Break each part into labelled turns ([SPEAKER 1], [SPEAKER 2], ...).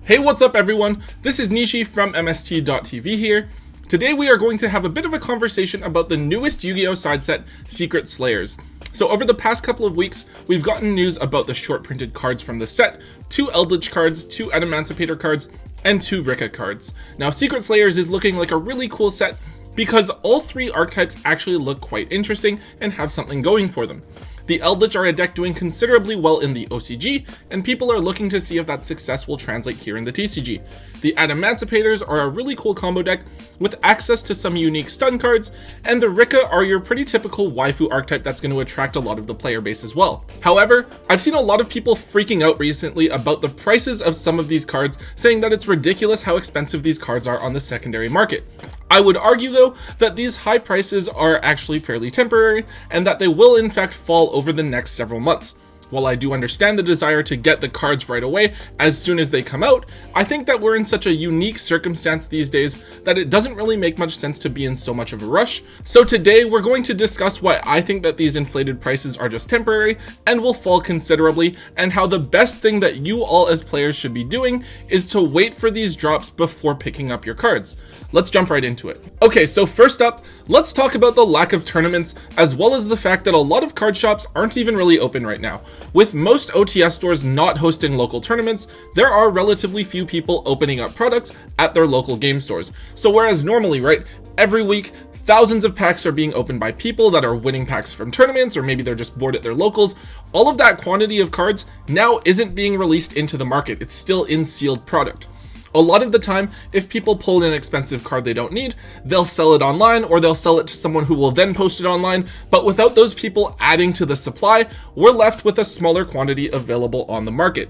[SPEAKER 1] Hey, what's up everyone? This is Nishi from MST.TV here. Today we are going to have a bit of a conversation about the newest Yu-Gi-Oh side set, Secret Slayers. So over the past couple of weeks, we've gotten news about the short printed cards from the set, 2 Eldritch cards, 2 Emancipator cards, and 2 Ricca cards. Now Secret Slayers is looking like a really cool set because all 3 archetypes actually look quite interesting and have something going for them. The Eldritch are a deck doing considerably well in the OCG, and people are looking to see if that success will translate here in the TCG. The Emancipators are a really cool combo deck with access to some unique stun cards, and the Ricca are your pretty typical waifu archetype that's going to attract a lot of the player base as well. However, I've seen a lot of people freaking out recently about the prices of some of these cards, saying that it's ridiculous how expensive these cards are on the secondary market. I would argue though that these high prices are actually fairly temporary and that they will in fact fall over the next several months. While I do understand the desire to get the cards right away as soon as they come out, I think that we're in such a unique circumstance these days that it doesn't really make much sense to be in so much of a rush. So today we're going to discuss why I think that these inflated prices are just temporary and will fall considerably, and how the best thing that you all as players should be doing is to wait for these drops before picking up your cards. Let's jump right into it. Okay, so first up, let's talk about the lack of tournaments, as well as the fact that a lot of card shops aren't even really open right now. With most OTS stores not hosting local tournaments, there are relatively few people opening up products at their local game stores. So whereas normally, right, every week, thousands of packs are being opened by people that are winning packs from tournaments, or maybe they're just bored at their locals, all of that quantity of cards now isn't being released into the market. It's still in sealed product. A lot of the time, if people pull an expensive card they don't need, they'll sell it online, or they'll sell it to someone who will then post it online, but without those people adding to the supply, we're left with a smaller quantity available on the market.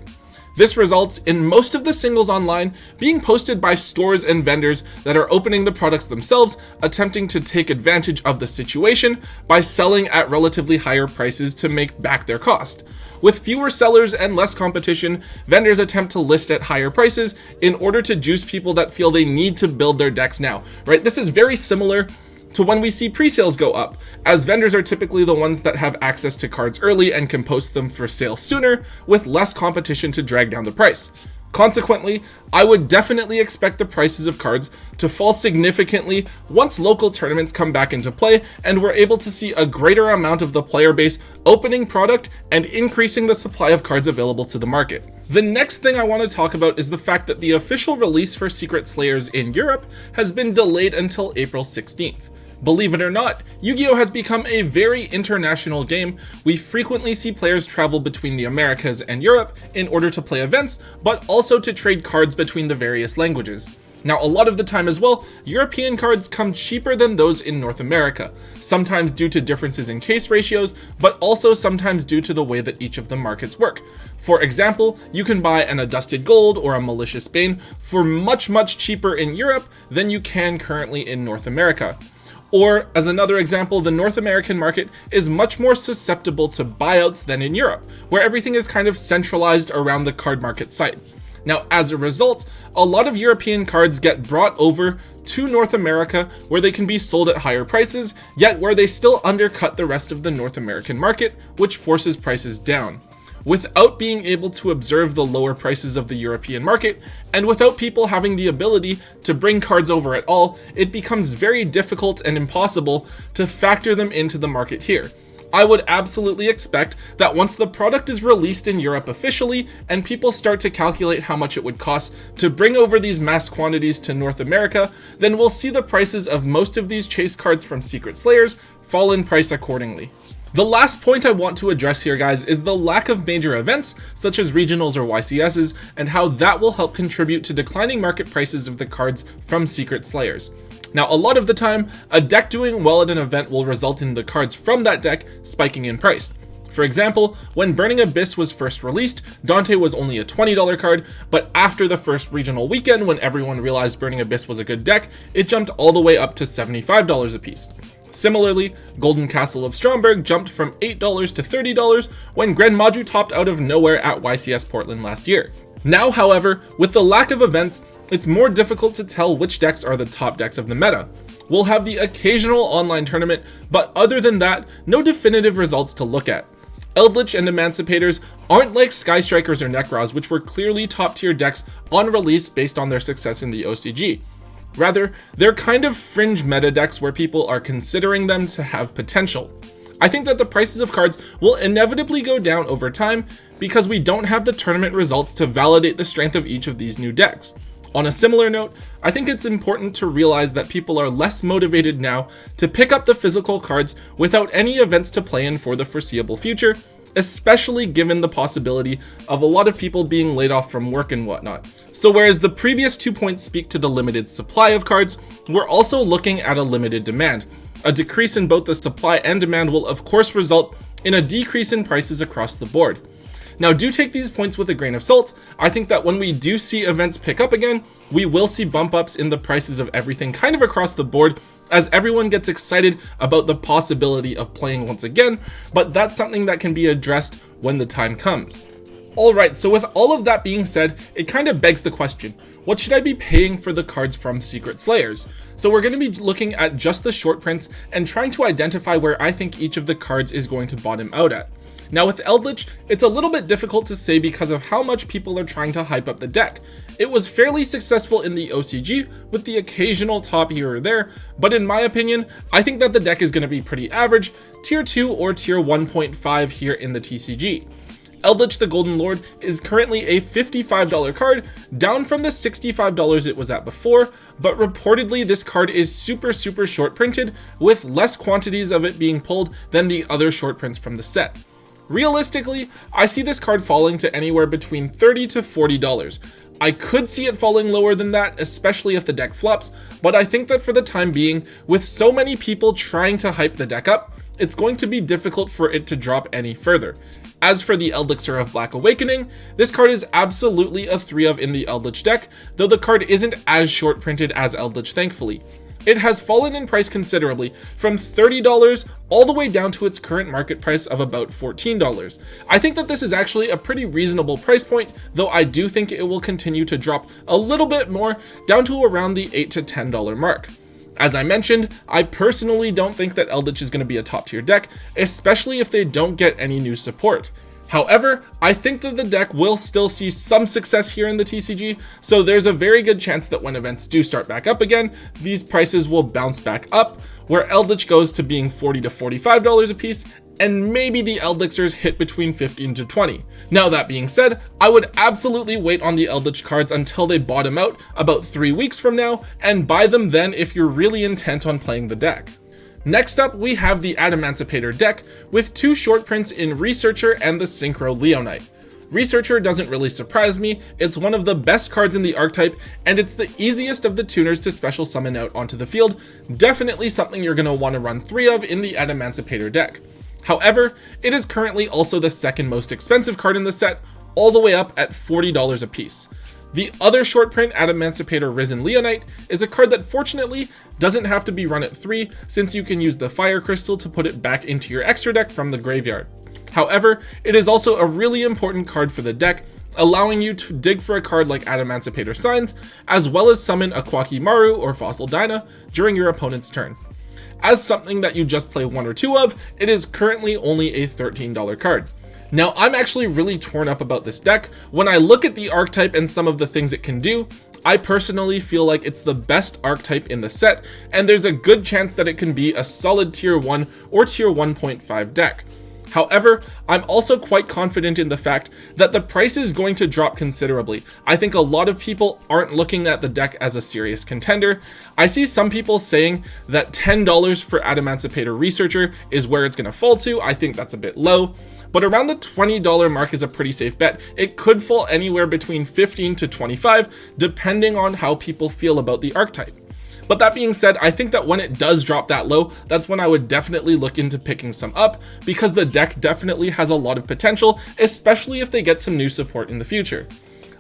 [SPEAKER 1] This results in most of the singles online being posted by stores and vendors that are opening the products themselves, attempting to take advantage of the situation by selling at relatively higher prices to make back their cost. With fewer sellers and less competition, vendors attempt to list at higher prices in order to juice people that feel they need to build their decks now, right? This is very similar to when we see pre-sales go up, as vendors are typically the ones that have access to cards early and can post them for sale sooner with less competition to drag down the price. Consequently, I would definitely expect the prices of cards to fall significantly once local tournaments come back into play and we're able to see a greater amount of the player base opening product and increasing the supply of cards available to the market. The next thing I want to talk about is the fact that the official release for Secret Slayers in Europe has been delayed until April 16th. Believe it or not, Yu-Gi-Oh has become a very international game. We frequently see players travel between the Americas and Europe in order to play events, but also to trade cards between the various languages. Now, a lot of the time as well, European cards come cheaper than those in North America, sometimes due to differences in case ratios, but also sometimes due to the way that each of the markets work. For example, you can buy an Adusted Gold or a Malicious Bane for much cheaper in Europe than you can currently in North America. Or, as another example, the North American market is much more susceptible to buyouts than in Europe, where everything is kind of centralized around the card market site. Now, as a result, a lot of European cards get brought over to North America where they can be sold at higher prices, yet where they still undercut the rest of the North American market, which forces prices down. Without being able to observe the lower prices of the European market, and without people having the ability to bring cards over at all, it becomes very difficult and impossible to factor them into the market here. I would absolutely expect that once the product is released in Europe officially, and people start to calculate how much it would cost to bring over these mass quantities to North America, then we'll see the prices of most of these chase cards from Secret Slayers fall in price accordingly. The last point I want to address here, guys, is the lack of major events such as regionals or YCSs, and how that will help contribute to declining market prices of the cards from Secret Slayers. Now, a lot of the time, a deck doing well at an event will result in the cards from that deck spiking in price. For example, when Burning Abyss was first released, Dante was only a $20 card, but after the first regional weekend, when everyone realized Burning Abyss was a good deck, it jumped all the way up to $75 a piece. Similarly, Golden Castle of Stromberg jumped from $8 to $30 when Grand Maju topped out of nowhere at YCS Portland last year. Now, however, with the lack of events, it's more difficult to tell which decks are the top decks of the meta. We'll have the occasional online tournament, but other than that, no definitive results to look at. Eldritch and Emancipators aren't like Sky Strikers or Necros, which were clearly top tier decks on release based on their success in the OCG. Rather, they're kind of fringe meta decks where people are considering them to have potential. I think that the prices of cards will inevitably go down over time because we don't have the tournament results to validate the strength of each of these new decks. On a similar note, I think it's important to realize that people are less motivated now to pick up the physical cards without any events to play in for the foreseeable future, especially given the possibility of a lot of people being laid off from work and whatnot. So whereas the previous 2 points speak to the limited supply of cards, we're also looking at a limited demand. A decrease in both the supply and demand will of course result in a decrease in prices across the board. Now do take these points with a grain of salt. I think that when we do see events pick up again, we will see bump ups in the prices of everything kind of across the board as everyone gets excited about the possibility of playing once again, but that's something that can be addressed when the time comes. Alright, so with all of that being said, it kind of begs the question, what should I be paying for the cards from Secret Slayers? So we're going to be looking at just the short prints and trying to identify where I think each of the cards is going to bottom out at. Now with Eldritch, it's a little bit difficult to say because of how much people are trying to hype up the deck. It was fairly successful in the OCG with the occasional top here or there, but in my opinion, I think that the deck is going to be pretty average, tier 2 or tier 1.5 here in the TCG. Eldritch the Golden Lord is currently a $55 card, down from the $65 it was at before, but reportedly this card is super short printed, with less quantities of it being pulled than the other short prints from the set. Realistically, I see this card falling to anywhere between $30 to $40. I could see it falling lower than that, especially if the deck flops, but I think that for the time being, with so many people trying to hype the deck up, it's going to be difficult for it to drop any further. As for the Elixir of Black Awakening, this card is absolutely a 3 of in the Eldritch deck, though the card isn't as short printed as Eldritch, thankfully. It has fallen in price considerably, from $30 all the way down to its current market price of about $14. I think that this is actually a pretty reasonable price point, though I do think it will continue to drop a little bit more, down to around the $8 to $10 mark. As I mentioned, I personally don't think that Eldritch is going to be a top tier deck, especially if they don't get any new support. However, I think that the deck will still see some success here in the TCG, so there's a very good chance that when events do start back up again, these prices will bounce back up, where Eldritch goes to being $40 to $45 a piece, and maybe the Elixirs hit between $15 to $20. Now that being said, I would absolutely wait on the Eldritch cards until they bottom out about 3 weeks from now, and buy them then if you're really intent on playing the deck. Next up, we have the Emancipator deck, with 2 short prints in Researcher and the Synchro Leonite. Researcher doesn't really surprise me, it's one of the best cards in the archetype, and it's the easiest of the tuners to special summon out onto the field, definitely something you're going to want to run 3 of in the Emancipator deck. However, it is currently also the second most expensive card in the set, all the way up at $40 a piece. The other short print, Emancipator Risen Leonite, is a card that fortunately doesn't have to be run at 3, since you can use the Fire Crystal to put it back into your extra deck from the graveyard. However, it is also a really important card for the deck, allowing you to dig for a card like Emancipator Signs, as well as summon a Kwakimaru or Fossil Dyna during your opponent's turn. As something that you just play 1 or 2 of, it is currently only a $13 card. Now, I'm actually really torn up about this deck. When I look at the archetype and some of the things it can do, I personally feel like it's the best archetype in the set, and there's a good chance that it can be a solid tier 1 or tier 1.5 deck. However, I'm also quite confident in the fact that the price is going to drop considerably. I think a lot of people aren't looking at the deck as a serious contender. I see some people saying that $10 for Emancipator Researcher is where it's going to fall to. I think that's a bit low, but around the $20 mark is a pretty safe bet. It could fall anywhere between $15 to $25, depending on how people feel about the archetype. But that being said, I think that when it does drop that low, that's when I would definitely look into picking some up, because the deck definitely has a lot of potential, especially if they get some new support in the future.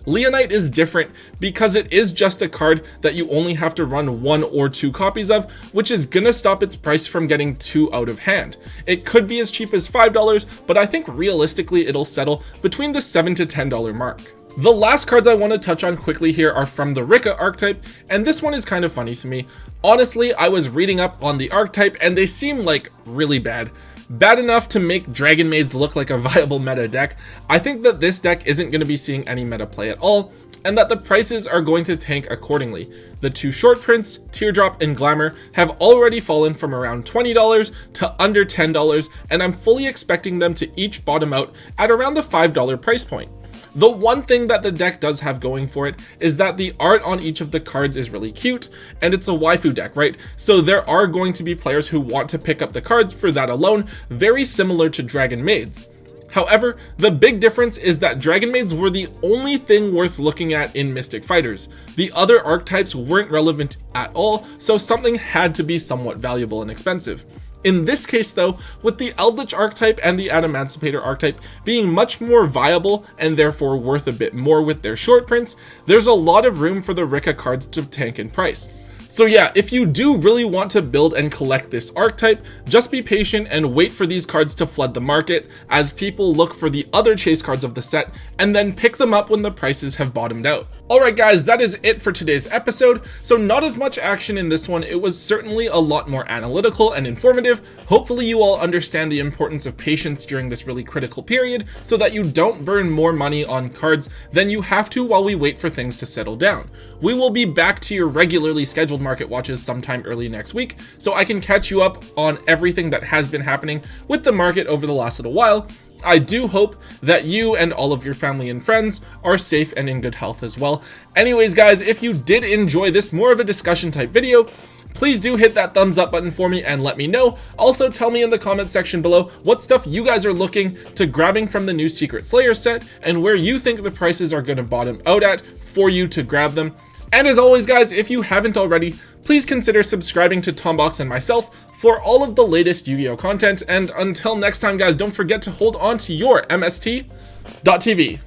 [SPEAKER 1] Leonite is different because it is just a card that you only have to run 1 or 2 copies of, which is gonna stop its price from getting too out of hand. It could be as cheap as $5, but I think realistically it'll settle between the $7 to $10 mark. The last cards I want to touch on quickly here are from the Ricca archetype, and this one is kind of funny to me. Honestly, I was reading up on the archetype and they seem like really bad. Bad enough to make Dragon Maids look like a viable meta deck, I think that this deck isn't going to be seeing any meta play at all, and that the prices are going to tank accordingly. The two short prints, Teardrop and Glamour, have already fallen from around $20 to under $10, and I'm fully expecting them to each bottom out at around the $5 price point. The one thing that the deck does have going for it is that the art on each of the cards is really cute, and it's a waifu deck, right? So there are going to be players who want to pick up the cards for that alone, very similar to Dragon Maids. However, the big difference is that Dragon Maids were the only thing worth looking at in Mystic Fighters. The other archetypes weren't relevant at all, so something had to be somewhat valuable and expensive. In this case though, with the Eldritch archetype and the Emancipator archetype being much more viable and therefore worth a bit more with their short prints, there's a lot of room for the Ricca cards to tank in price. So yeah, if you do really want to build and collect this archetype, just be patient and wait for these cards to flood the market as people look for the other chase cards of the set and then pick them up when the prices have bottomed out. Alright guys, that is it for today's episode. So not as much action in this one, it was certainly a lot more analytical and informative. Hopefully you all understand the importance of patience during this really critical period so that you don't burn more money on cards than you have to while we wait for things to settle down. We will be back to your regularly scheduled market watches sometime early next week, so I can catch you up on everything that has been happening with the market over the last little while. I do hope that you and all of your family and friends are safe and in good health as well. Anyways guys, if you did enjoy this more of a discussion type video, please do hit that thumbs up button for me and let me know. Also tell me in the comment section below what stuff you guys are looking to grabbing from the new Secret Slayer set and where you think the prices are going to bottom out at for you to grab them. And as always guys, if you haven't already, please consider subscribing to Tombox and myself for all of the latest Yu-Gi-Oh content. And until next time guys, don't forget to hold on to your MST.TV.